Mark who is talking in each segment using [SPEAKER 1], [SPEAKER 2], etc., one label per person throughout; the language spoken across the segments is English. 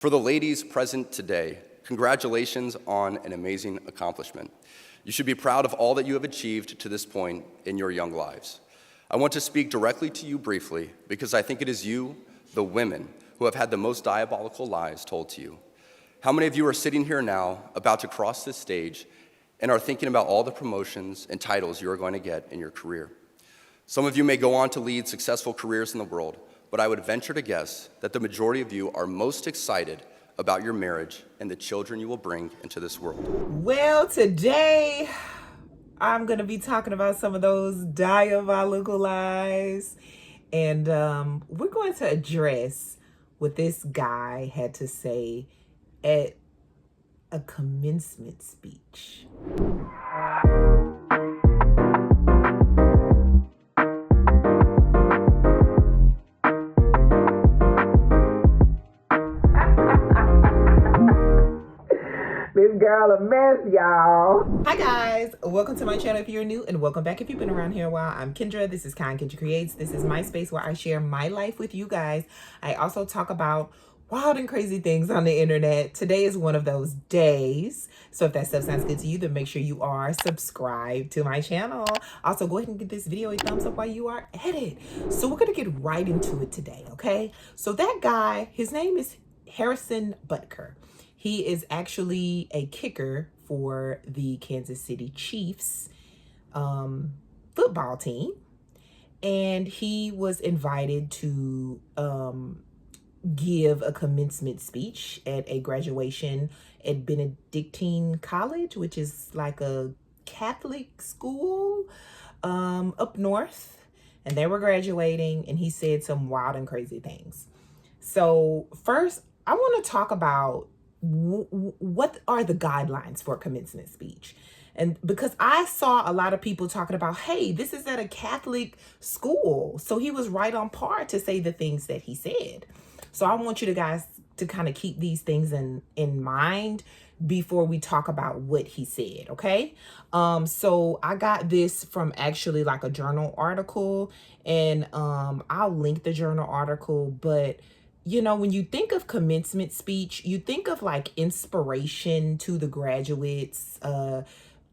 [SPEAKER 1] For the ladies present today, congratulations on an amazing accomplishment. You should be proud of all that you have achieved to this point in your young lives. I want to speak directly to you briefly because I think it is you, the women, who have had the most diabolical lies told to you. How many of you are sitting here now, about to cross this stage, and are thinking about all the promotions and titles you are going to get in your career? Some of you may go on to lead successful careers in the world, but I would venture to guess that the majority of you are most excited about your marriage and the children you will bring into this world.
[SPEAKER 2] Well, today I'm going to be talking about some of those diabolical lies, and we're going to address what this guy had to say at a commencement speech. This girl a mess, y'all. Hi guys, welcome to my channel if you're new, and welcome back if you've been around here a while. I'm Kendra. This is Kendra Creates. This is my space where I share my life with you guys. I also talk about wild and crazy things on the internet. Today is one of those days. So if that stuff sounds good to you, then make sure you are subscribed to my channel. Also, go ahead and give this video a thumbs up while you are at it. So we're going to get right into it today, okay? So that guy, his name is Harrison Butker. He is actually a kicker for the Kansas City Chiefs football team. And he was invited to give a commencement speech at a graduation at Benedictine College, which is like a Catholic school up north. And they were graduating, and he said some wild and crazy things. So first, I want to talk about what are the guidelines for a commencement speech. And because I saw a lot of people talking about, hey, this is at a Catholic school. So he was right on par to say the things that he said. So I want you guys to kind of keep these things in mind before we talk about what he said, okay? So I got this from actually like a journal article, and I'll link the journal article, but you know, when you think of commencement speech, you think of like inspiration to the graduates.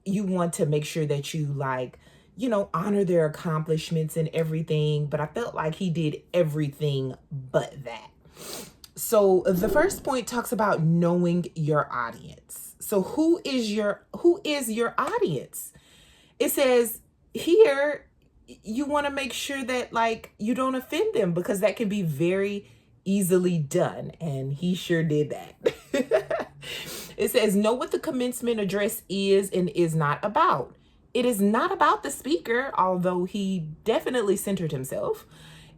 [SPEAKER 2] You want to make sure that you like, you know, honor their accomplishments and everything. But I felt like he did everything but that. So the first point talks about knowing your audience. So who is your audience? It says here, you want to make sure that like you don't offend them, because that can be very easily done, and he sure did that. It says, know what the commencement address is and is not about. It is not about the speaker, although he definitely centered himself.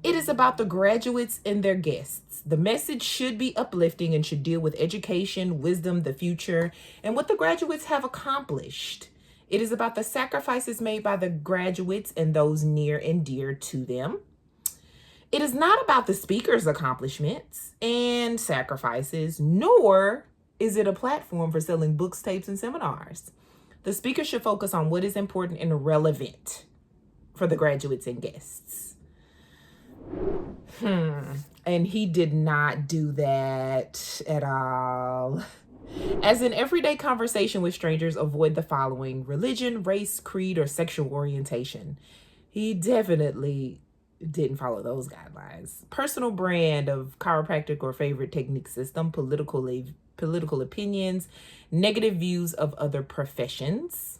[SPEAKER 2] It is about the graduates and their guests. The message should be uplifting and should deal with education, wisdom, the future, and what the graduates have accomplished. It is about the sacrifices made by the graduates and those near and dear to them. It is not about the speaker's accomplishments and sacrifices, nor is it a platform for selling books, tapes, and seminars. The speaker should focus on what is important and relevant for the graduates and guests. And he did not do that at all. As in everyday conversation with strangers, avoid the following: religion, race, creed, or sexual orientation. He definitely didn't follow those guidelines. Personal brand of chiropractic or favorite technique system, political opinions, negative views of other professions.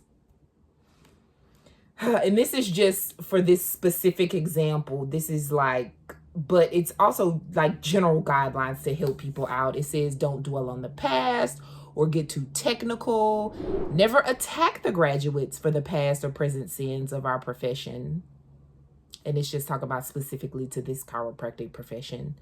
[SPEAKER 2] And this is just for this specific example. This is like, but it's also like general guidelines to help people out. It says don't dwell on the past or get too technical. Never attack the graduates for the past or present sins of our profession. And it's just talking about specifically to this chiropractic profession.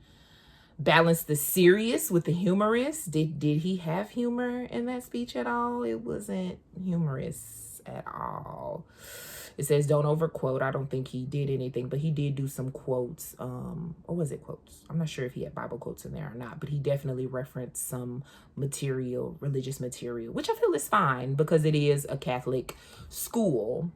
[SPEAKER 2] Balance the serious with the humorous. Did he have humor in that speech at all? It wasn't humorous at all. It says don't overquote. I don't think he did anything, but he did do some quotes. Or was it quotes? I'm not sure if he had Bible quotes in there or not, but he definitely referenced some material, religious material, which I feel is fine because it is a Catholic school.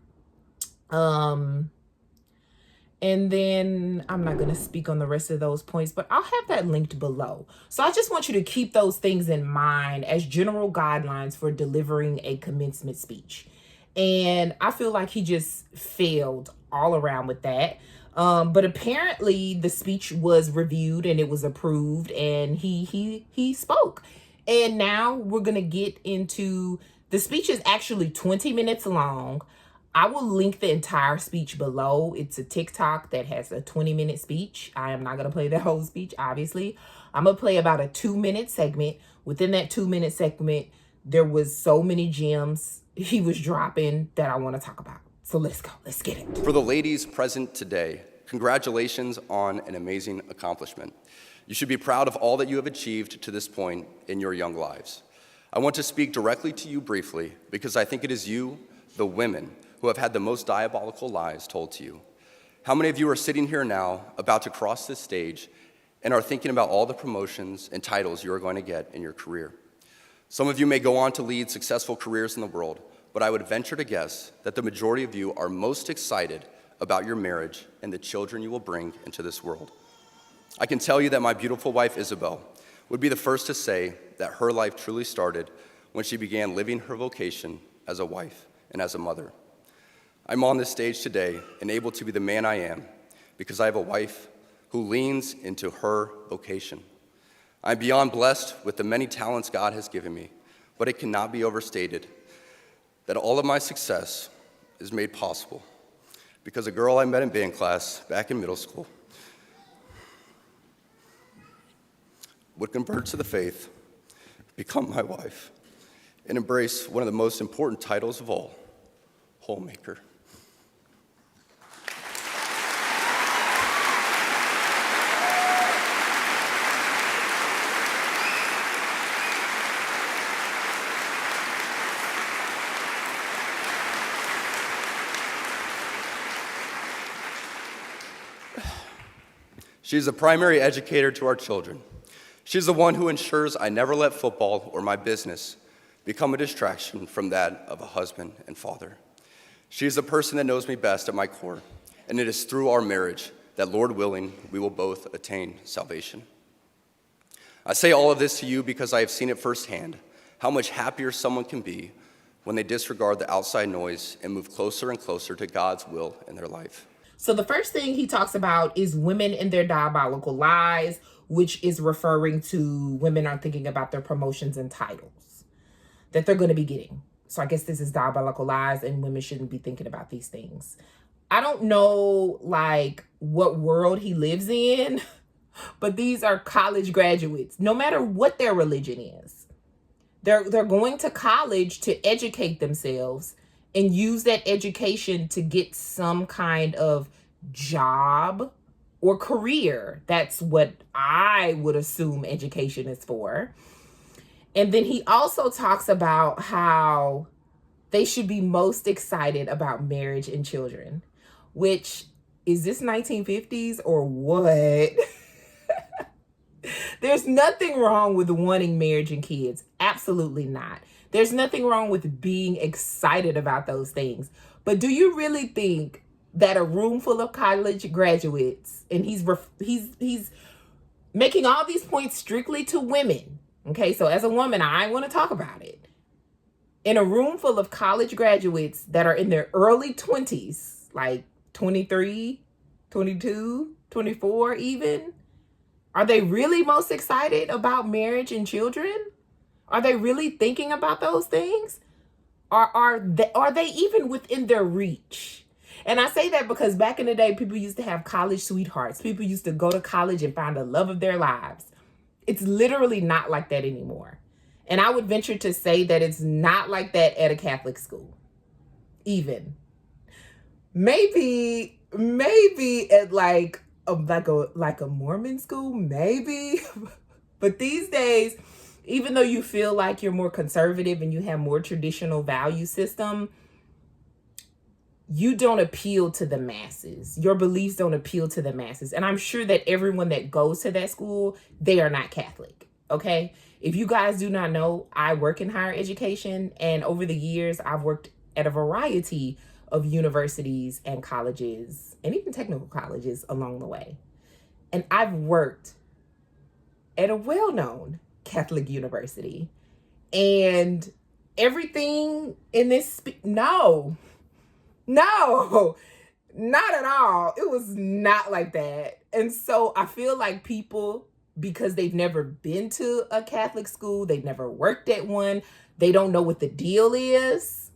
[SPEAKER 2] And then I'm not going to speak on the rest of those points, but I'll have that linked below. So I just want you to keep those things in mind as general guidelines for delivering a commencement speech. And I feel like he just failed all around with that. But apparently the speech was reviewed and it was approved, and he spoke. And now we're going to get into the speech. Is actually 20 minutes long. I will link the entire speech below. It's a TikTok that has a 20-minute speech. I am not going to play the whole speech, obviously. I'm going to play about a 2-minute segment. Within that 2-minute segment, there was so many gems he was dropping that I want to talk about. So let's go. Let's get it.
[SPEAKER 1] For the ladies present today, congratulations on an amazing accomplishment. You should be proud of all that you have achieved to this point in your young lives. I want to speak directly to you briefly because I think it is you, the women, who have had the most diabolical lies told to you. How many of you are sitting here now about to cross this stage and are thinking about all the promotions and titles you are going to get in your career? Some of you may go on to lead successful careers in the world, but I would venture to guess that the majority of you are most excited about your marriage and the children you will bring into this world. I can tell you that my beautiful wife, Isabel, would be the first to say that her life truly started when she began living her vocation as a wife and as a mother. I'm on this stage today and able to be the man I am because I have a wife who leans into her vocation. I'm beyond blessed with the many talents God has given me, but it cannot be overstated that all of my success is made possible because a girl I met in band class back in middle school would convert to the faith, become my wife, and embrace one of the most important titles of all, homemaker. She's the primary educator to our children. She's the one who ensures I never let football or my business become a distraction from that of a husband and father. She is the person that knows me best at my core, and it is through our marriage that, Lord willing, we will both attain salvation. I say all of this to you because I have seen it firsthand, how much happier someone can be when they disregard the outside noise and move closer and closer to God's will in their life.
[SPEAKER 2] So the first thing he talks about is women and their diabolical lies, which is referring to women are thinking about their promotions and titles that they're going to be getting. So I guess this is diabolical lies, and women shouldn't be thinking about these things. I don't know like what world he lives in, but these are college graduates, no matter what their religion is. They're going to college to educate themselves and use that education to get some kind of job or career. That's what I would assume education is for. And then he also talks about how they should be most excited about marriage and children, which is this 1950s or what? There's nothing wrong with wanting marriage and kids. Absolutely not. There's nothing wrong with being excited about those things. But do you really think that a room full of college graduates, and he's making all these points strictly to women. Okay, so as a woman, I want to talk about it. In a room full of college graduates that are in their early 20s, like 23, 22, 24 even, are they really most excited about marriage and children? Are they really thinking about those things? Are they even within their reach? And I say that because back in the day, people used to have college sweethearts. People used to go to college and find the love of their lives. It's literally not like that anymore. And I would venture to say that it's not like that at a Catholic school, even. Maybe at like a Mormon school, maybe. But these days, even though you feel like you're more conservative and you have more traditional value system, you don't appeal to the masses. Your beliefs don't appeal to the masses. And I'm sure that everyone that goes to that school, they are not Catholic, okay? If you guys do not know, I work in higher education, and over the years, I've worked at a variety of universities and colleges and even technical colleges along the way. And I've worked at a well-known Catholic university, and everything in this, no, not at all. It was not like that. And so I feel like people, because they've never been to a Catholic school, they've never worked at one, they don't know what the deal is.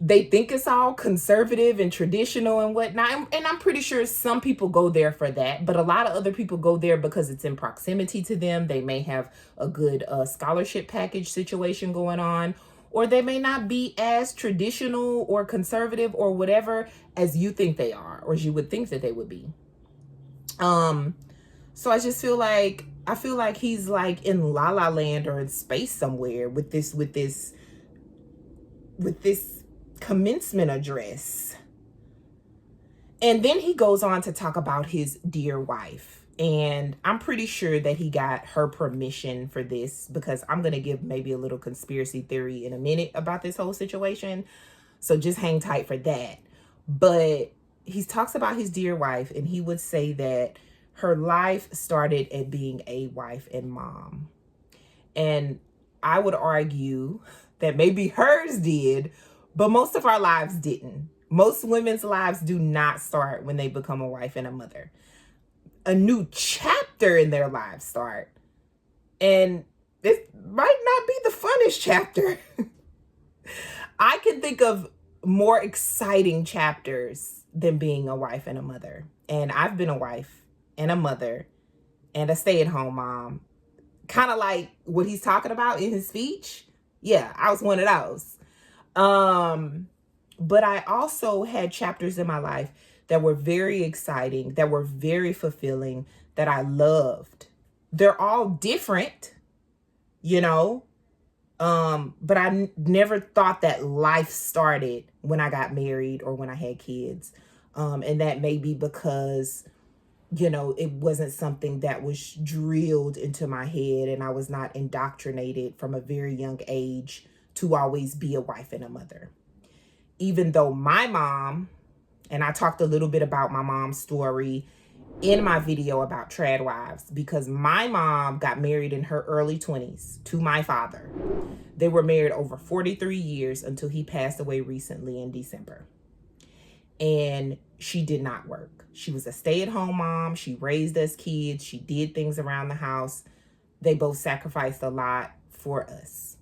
[SPEAKER 2] They think it's all conservative and traditional and whatnot. And I'm pretty sure some people go there for that. But a lot of other people go there because it's in proximity to them. They may have a good scholarship package situation going on. Or they may not be as traditional or conservative or whatever as you think they are, or as you would think that they would be. So I just feel like, he's like in La La Land or in space somewhere with this commencement address. And then he goes on to talk about his dear wife. And I'm pretty sure that he got her permission for this, because I'm going to give maybe a little conspiracy theory in a minute about this whole situation. So just hang tight for that. But he talks about his dear wife, and he would say that her life started at being a wife and mom. And I would argue that maybe hers did, but most of our lives didn't. Most women's lives do not start when they become a wife and a mother. A new chapter in their lives start. And this might not be the funnest chapter. I can think of more exciting chapters than being a wife and a mother. And I've been a wife and a mother and a stay-at-home mom. Kind of like what he's talking about in his speech. Yeah, I was one of those. But I also had chapters in my life that were very exciting, that were very fulfilling, that I loved. They're all different, you know, but I never thought that life started when I got married or when I had kids. And that may be because, you know, it wasn't something that was drilled into my head, and I was not indoctrinated from a very young age to always be a wife and a mother. Even though my mom, and I talked a little bit about my mom's story in my video about tradwives, because my mom got married in her early 20s to my father. They were married over 43 years until he passed away recently in December. And she did not work. She was a stay-at-home mom. She raised us kids. She did things around the house. They both sacrificed a lot for us.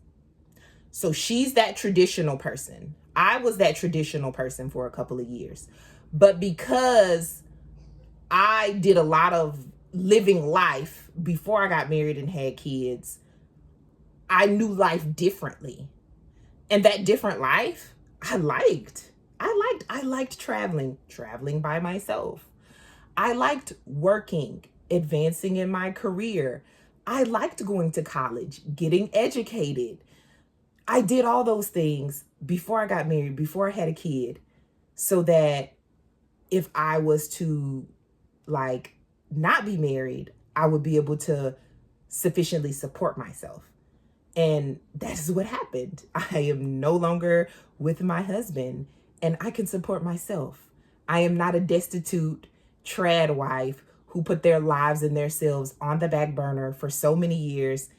[SPEAKER 2] So she's that traditional person. I was that traditional person for a couple of years. But because I did a lot of living life before I got married and had kids, I knew life differently. And that different life, I liked traveling by myself. I liked working, advancing in my career. I liked going to college, getting educated. I did all those things before I got married, before I had a kid, so that if I was to like not be married, I would be able to sufficiently support myself. And that is what happened. I am no longer with my husband, and I can support myself. I am not a destitute trad wife who put their lives and themselves on the back burner for so many years,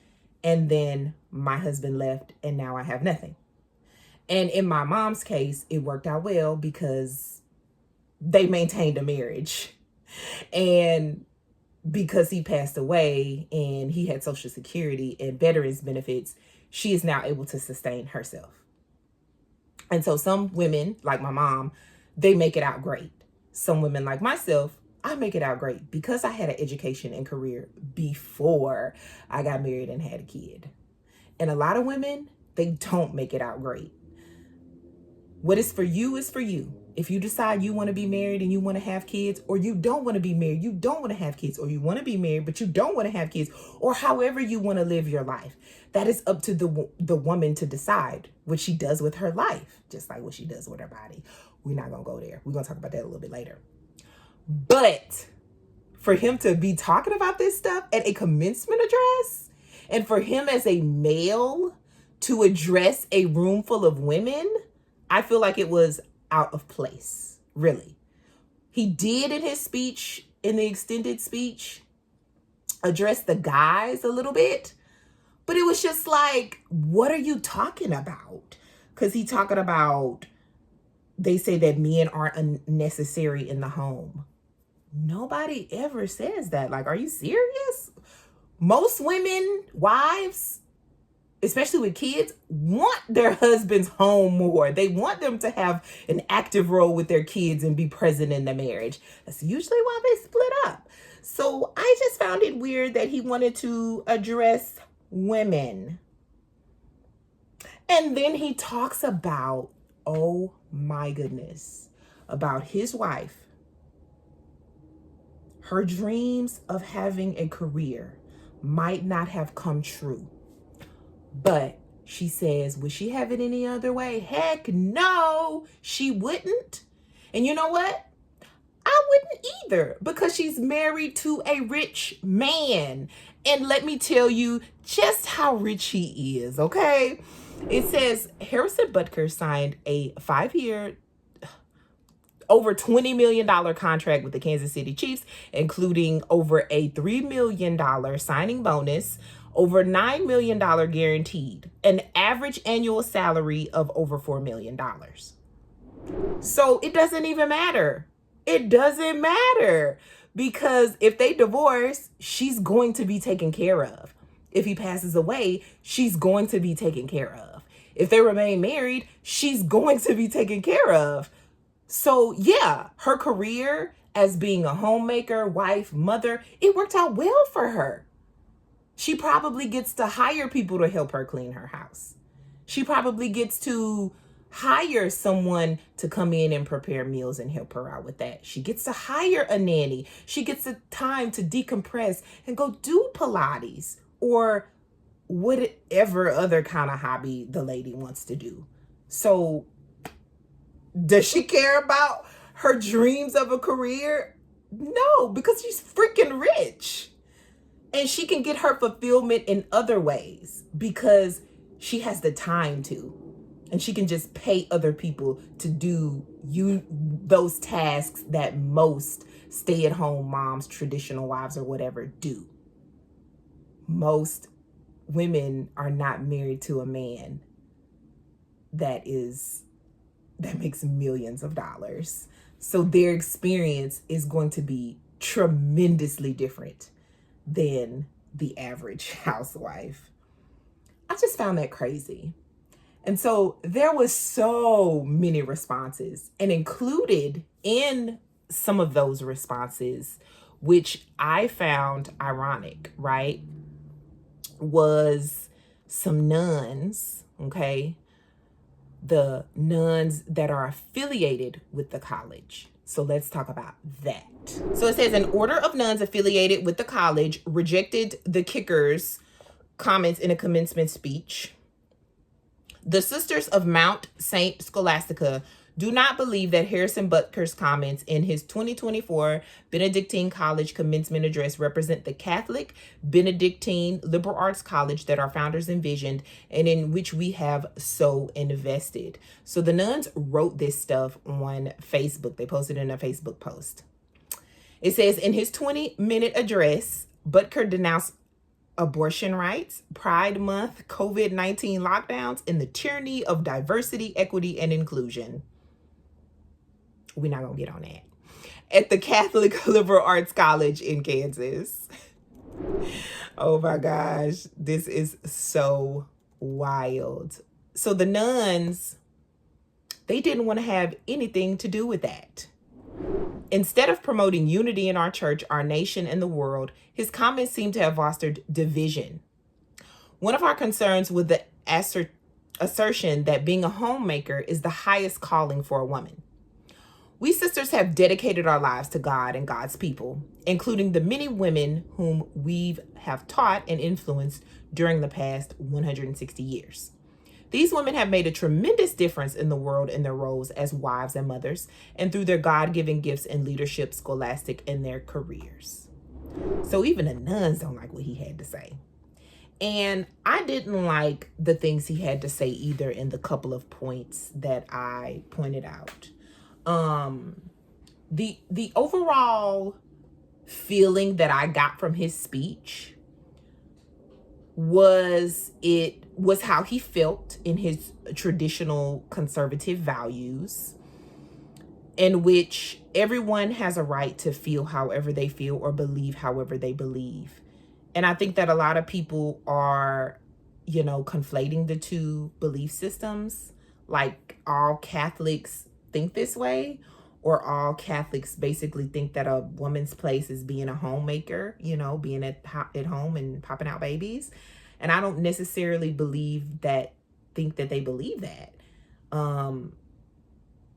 [SPEAKER 2] and then my husband left and now I have nothing. And in my mom's case, it worked out well because they maintained a marriage. And because he passed away and he had Social Security and veterans benefits, she is now able to sustain herself. And so some women, like my mom, they make it out great. Some women like myself, I make it out great because I had an education and career before I got married and had a kid. And a lot of women, they don't make it out great. What is for you is for you. If you decide you want to be married and you want to have kids, or you don't want to be married, you don't want to have kids, or you want to be married, but you don't want to have kids, or however you want to live your life, that is up to the woman to decide what she does with her life, just like what she does with her body. We're not going to go there. We're going to talk about that a little bit later. But for him to be talking about this stuff at a commencement address, and for him as a male to address a room full of women, I feel like it was out of place, really. He did in his speech, in the extended speech, address the guys a little bit, but it was just like, what are you talking about? Because he talking about, they say that men aren't unnecessary in the home. Nobody ever says that. Like, are you serious? Most women, wives, especially with kids, want their husbands home more. They want them to have an active role with their kids and be present in the marriage. That's usually why they split up. So I just found it weird that he wanted to address women. And then he talks about, oh my goodness, about his wife. Her dreams of having a career might not have come true. But she says, would she have it any other way? Heck no, she wouldn't. And you know what? I wouldn't either, because she's married to a rich man. And let me tell you just how rich he is, okay? It says Harrison Butker signed a 5-year, over $20 million contract with the Kansas City Chiefs, including over a $3 million signing bonus, over $9 million guaranteed, an average annual salary of over $4 million. So it doesn't even matter. It doesn't matter, because if they divorce, she's going to be taken care of. If he passes away, she's going to be taken care of. If they remain married, she's going to be taken care of. So yeah, her career as being a homemaker, wife, mother, it worked out well for her. She probably gets to hire people to help her clean her house. She probably gets to hire someone to come in and prepare meals and help her out with that. She gets to hire a nanny. She gets the time to decompress and go do Pilates or whatever other kind of hobby the lady wants to do. So does she care about her dreams of a career? No, because she's freaking rich. And she can get her fulfillment in other ways because she has the time to. And she can just pay other people to do those tasks that most stay-at-home moms, traditional wives, or whatever do. Most women are not married to a man that makes millions of dollars. So their experience is going to be tremendously different than the average housewife. I just found that crazy. And so there was so many responses, and included in some of those responses, which I found ironic, right, was some nuns, okay? The nuns that are affiliated with the college. So let's talk about that. So it says an order of nuns affiliated with the college rejected the kicker's comments in a commencement speech. The Sisters of Mount St. Scholastica do not believe that Harrison Butker's comments in his 2024 Benedictine College commencement address represent the Catholic Benedictine liberal arts college that our founders envisioned and in which we have so invested. So the nuns wrote this stuff on Facebook. They posted in a Facebook post. It says, in his 20-minute address, Butker denounced abortion rights, Pride Month, COVID-19 lockdowns, and the tyranny of diversity, equity, and inclusion. We're not going to get on that. At the Catholic Liberal Arts College in Kansas. Oh my gosh, this is so wild. So the nuns, they didn't want to have anything to do with that. Instead of promoting unity in our church, our nation, and the world, his comments seem to have fostered division. One of our concerns with the assertion that being a homemaker is the highest calling for a woman. We sisters have dedicated our lives to God and God's people, including the many women whom we have taught and influenced during the past 160 years. These women have made a tremendous difference in the world in their roles as wives and mothers, and through their God-given gifts in leadership, scholastic, and their careers. So even the nuns don't like what he had to say. And I didn't like the things he had to say either in the couple of points that I pointed out. The overall feeling that I got from his speech was how he felt in his traditional conservative values, in which everyone has a right to feel however they feel or believe however they believe. And I think that a lot of people are, conflating the two belief systems, like all Catholics think this way, or all Catholics basically think that a woman's place is being a homemaker, being at home and popping out babies. And I don't necessarily think that they believe that.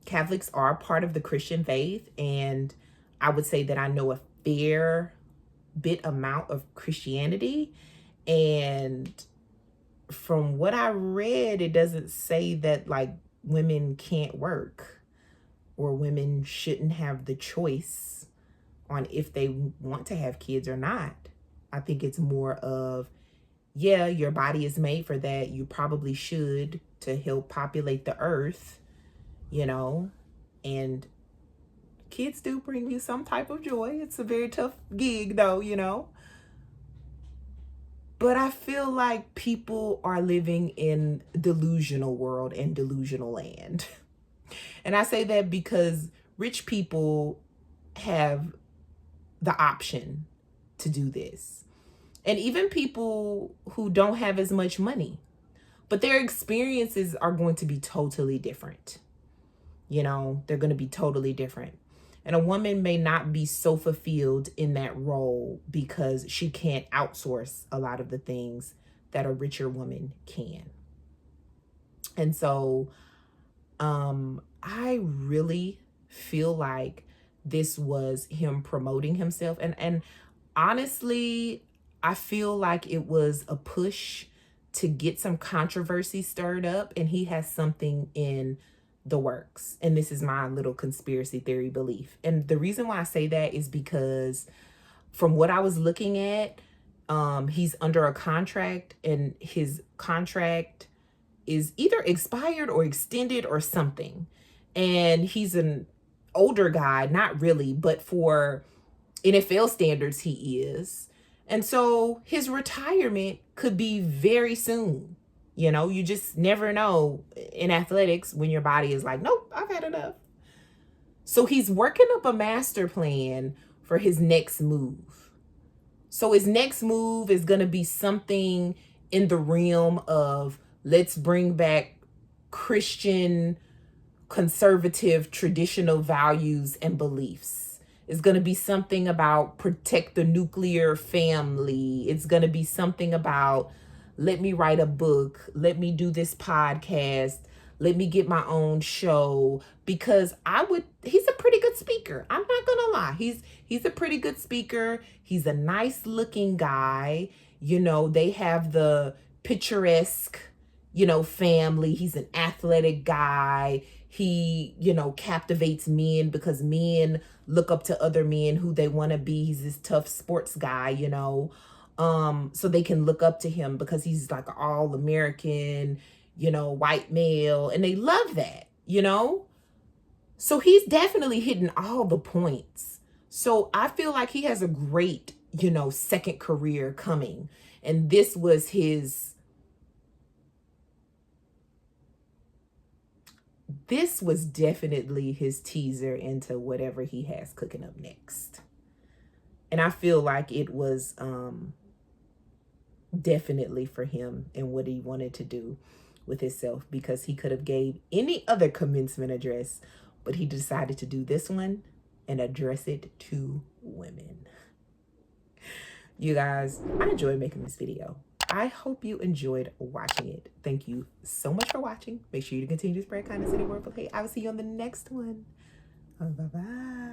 [SPEAKER 2] Catholics are part of the Christian faith, and I would say that I know a fair bit amount of Christianity, and from what I read, it doesn't say that like women can't work or women shouldn't have the choice on if they want to have kids or not. I think it's more of, yeah, your body is made for that. You probably should, to help populate the earth, and kids do bring you some type of joy. It's a very tough gig though. But I feel like people are living in delusional world and delusional land. And I say that because rich people have the option to do this. And even people who don't have as much money, but their experiences are going to be totally different. They're going to be totally different. And a woman may not be so fulfilled in that role because she can't outsource a lot of the things that a richer woman can. And so I really feel like this was him promoting himself. And honestly, I feel like it was a push to get some controversy stirred up, and he has something in the works. And this is my little conspiracy theory belief. And the reason why I say that is because from what I was looking at, he's under a contract, and his contract is either expired or extended or something. And he's an older guy, not really, but for NFL standards, he is. And so his retirement could be very soon. You just never know in athletics when your body is like, nope, I've had enough. So he's working up a master plan for his next move. So his next move is going to be something in the realm of, let's bring back Christian, conservative, traditional values and beliefs. It's going to be something about protect the nuclear family. It's going to be something about, let me write a book. Let me do this podcast. Let me get my own show, because he's a pretty good speaker. I'm not going to lie. He's a pretty good speaker. He's a nice looking guy. They have the picturesque, family. He's an athletic guy. He, captivates men because men look up to other men who they want to be. He's this tough sports guy, so they can look up to him because he's like an all-American, white male, and they love that, So he's definitely hitting all the points. So I feel like he has a great, second career coming. And this was definitely his teaser into whatever he has cooking up next. And I feel like it was definitely for him and what he wanted to do with himself, because he could have gave any other commencement address, but he decided to do this one and address it to women. You guys, I enjoyed making this video. I hope you enjoyed watching it. Thank you so much for watching. Make sure you continue to spread kindness in the world. Okay, I will see you on the next one. Bye-bye.